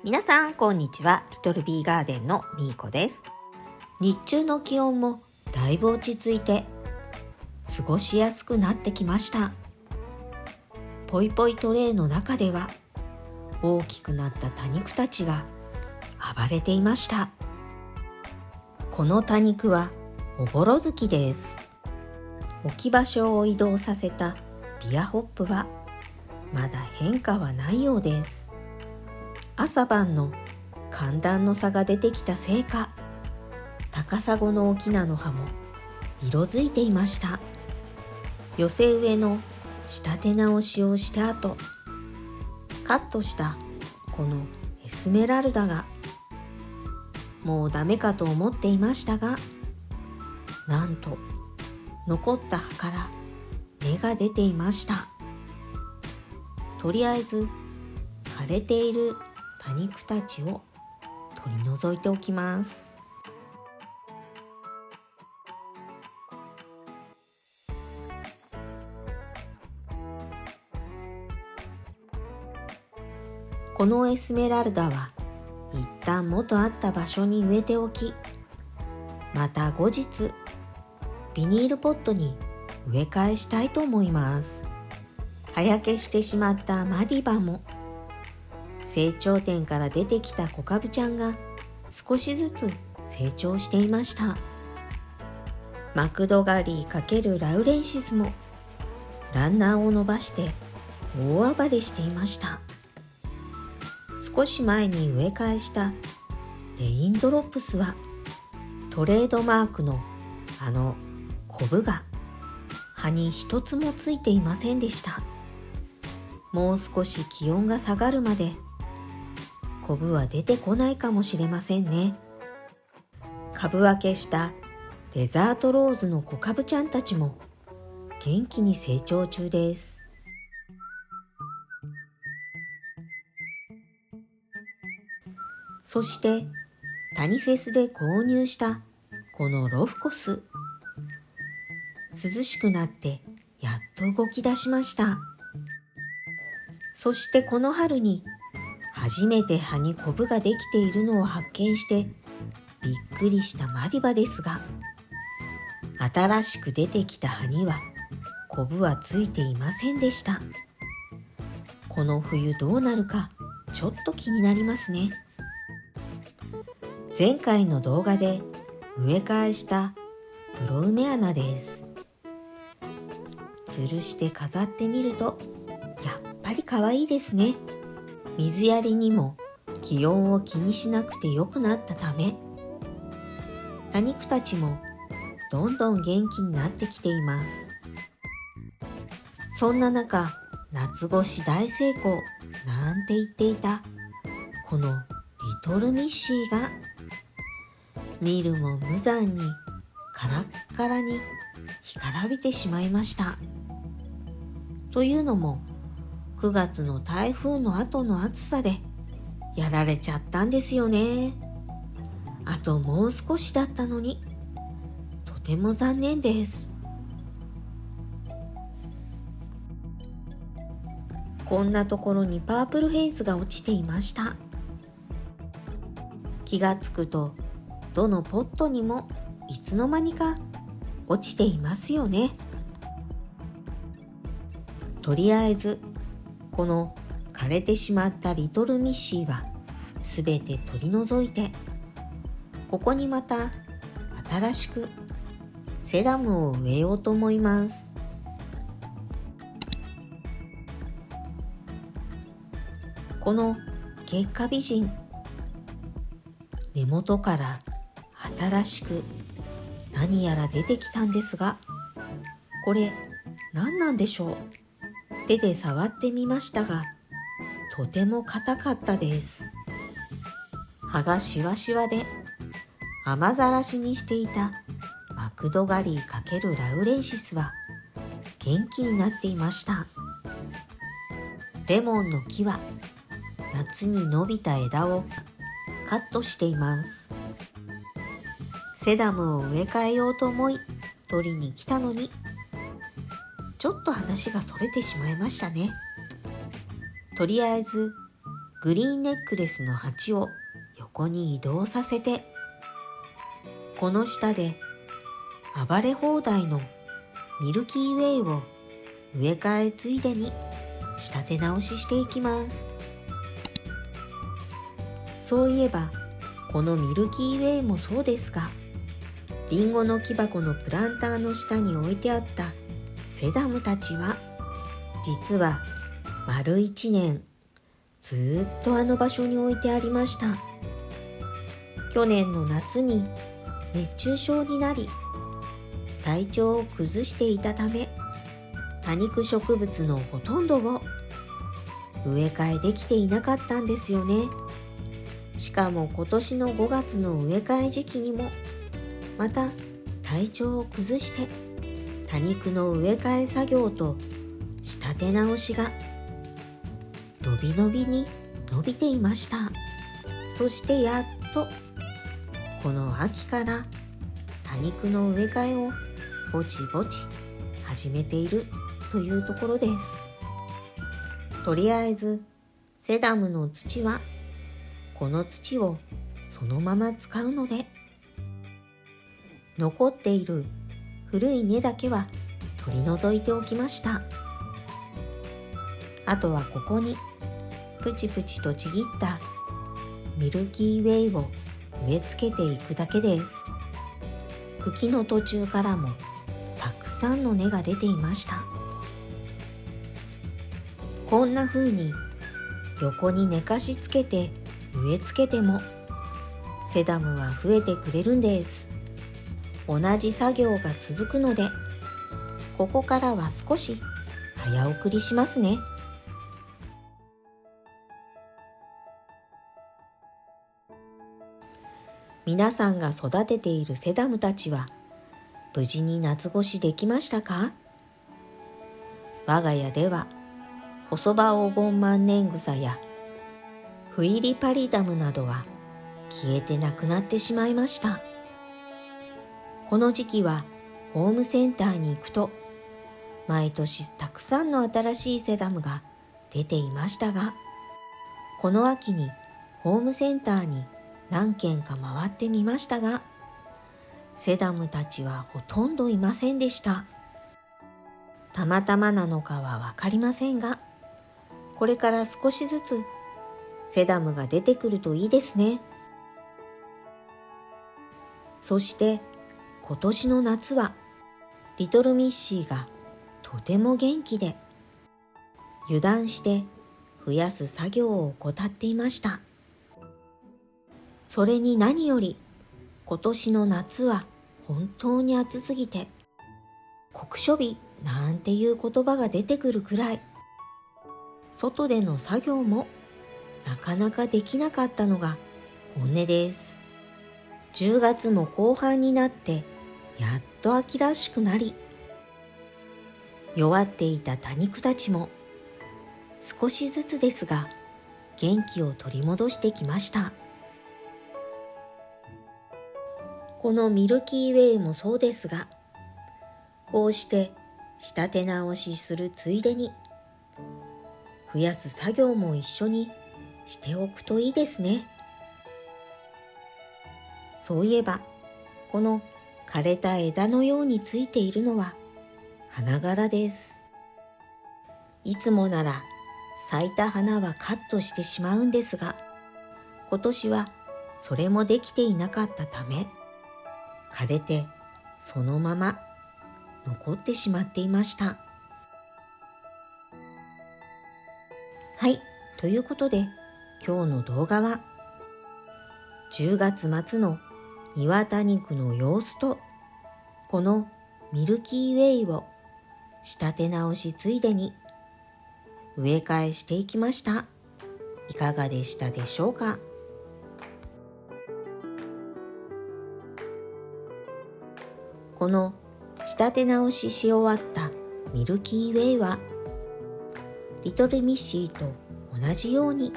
皆さんこんにちは。リトルビーガーデンのみーこです。日中の気温もだいぶ落ち着いて過ごしやすくなってきました。ポイポイトレイの中では大きくなった多肉たちが暴れていました。この多肉はおぼろ月です。置き場所を移動させたビアホップはまだ変化はないようです。朝晩の寒暖の差が出てきたせいか、高砂の大きなの葉も色づいていました。寄せ植えの仕立て直しをした後、カットしたこのエスメラルダがもうダメかと思っていましたが、なんと残った葉から芽が出ていました。とりあえず枯れている多肉たちを取り除いておきます。このエスメラルダは一旦元あった場所に植えておき、また後日ビニールポットに植え替えしたいと思います。葉焼けしてしまったマディバも、成長点から出てきた小カブちゃんが少しずつ成長していました。マクドガリー×ラウレンシスもランナーを伸ばして大暴れしていました。少し前に植え替えしたレインドロップスはトレードマークのあのコブが葉に一つもついていませんでした。もう少し気温が下がるまでコブは出てこないかもしれませんね。株分けしたデザートローズの小カブちゃんたちも元気に成長中です。そしてタニフェスで購入したこのロフコス、涼しくなってやっと動き出しました。そしてこの春に初めて葉にコブができているのを発見してびっくりしたマディバですが、新しく出てきた葉にはコブはついていませんでした。この冬どうなるかちょっと気になりますね。前回の動画で植え替えしたブロウメアナです。吊るして飾ってみるとやっぱり可愛いですね。水やりにも気温を気にしなくてよくなったため、多肉たちもどんどん元気になってきています。そんな中、夏越し大成功なんて言っていたこのリトルミッシーが見るも無残にカラッカラに干からびてしまいました。というのも9月の台風の後の暑さでやられちゃったんですよね。あともう少しだったのに、とても残念です。こんなところにパープルヘイズが落ちていました。気がつくとどのポットにもいつの間にか落ちていますよね。とりあえずこの枯れてしまったリトルミッシーはすべて取り除いて、ここにまた新しくセダムを植えようと思います。この月下美人、根元から新しく何やら出てきたんですが、これ何なんでしょう。手で触ってみましたが、とても硬かったです。葉がしわしわで雨ざらしにしていたマクドガリー×ラウレンシスは元気になっていました。レモンの木は夏に伸びた枝をカットしています。セダムを植え替えようと思い取りに来たのに、ちょっと話がそれてしまいましたね。とりあえずグリーンネックレスの鉢を横に移動させて、この下で暴れ放題のミルキーウェイを植え替えついでに仕立て直ししていきます。そういえばこのミルキーウェイもそうですが、リンゴの木箱のプランターの下に置いてあったセダムたちは、実は丸1年ずっとあの場所に置いてありました。去年の夏に熱中症になり体調を崩していたため、多肉植物のほとんどを植え替えできていなかったんですよね。しかも今年の5月の植え替え時期にもまた体調を崩して、多肉の植え替え作業と仕立て直しが伸び伸びに伸びていました。そしてやっとこの秋から多肉の植え替えをぼちぼち始めているというところです。とりあえずセダムの土はこの土をそのまま使うので、残っている古い根だけは取り除いておきました。あとはここにプチプチとちぎったミルキーウェイを植え付けていくだけです。茎の途中からもたくさんの根が出ていました。こんな風に横に寝かしつけて植え付けてもセダムは増えてくれるんです。同じ作業が続くので、ここからは少し早送りしますね。皆さんが育てているセダムたちは無事に夏越しできましたか？我が家では細葉黄金万年草やフイリパリダムなどは消えてなくなってしまいました。この時期はホームセンターに行くと毎年たくさんの新しいセダムが出ていましたが、この秋にホームセンターに何軒か回ってみましたが、セダムたちはほとんどいませんでした。たまたまなのかはわかりませんが、これから少しずつセダムが出てくるといいですね。そして今年の夏はリトルミッシーがとても元気で、油断して増やす作業を怠っていました。それに何より今年の夏は本当に暑すぎて、酷暑日なんていう言葉が出てくるくらい、外での作業もなかなかできなかったのが本音です。10月も後半になってやっと秋らしくなり、弱っていた多肉たちも少しずつですが元気を取り戻してきました。このミルキーウェイもそうですが、こうして仕立て直しするついでに増やす作業も一緒にしておくといいですね。そういえばこの枯れた枝のようについているのは花柄です。いつもなら咲いた花はカットしてしまうんですが、今年はそれもできていなかったため、枯れてそのまま残ってしまっていました。はい、ということで今日の動画は10月末の庭多肉の様子と、このミルキーウェイを仕立て直しついでに植え替えしていきました。いかがでしたでしょうか？この仕立て直しし終わったミルキーウェイはリトルミッシーと同じように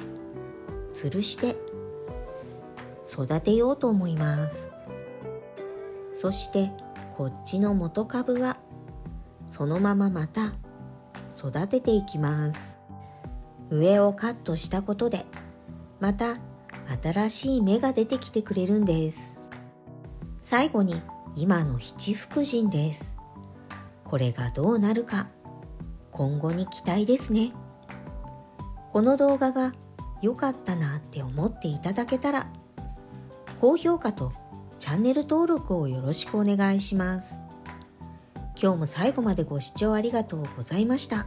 吊るして育てようと思います。そしてこっちの元株はそのまままた育てていきます。上をカットしたことでまた新しい芽が出てきてくれるんです。最後に今の七福神です。これがどうなるか今後に期待ですね。この動画が良かったなって思っていただけたら高評価とチャンネル登録をよろしくお願いします。今日も最後までご視聴ありがとうございました。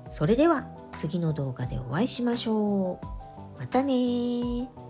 それでは次の動画でお会いしましょう。またねー。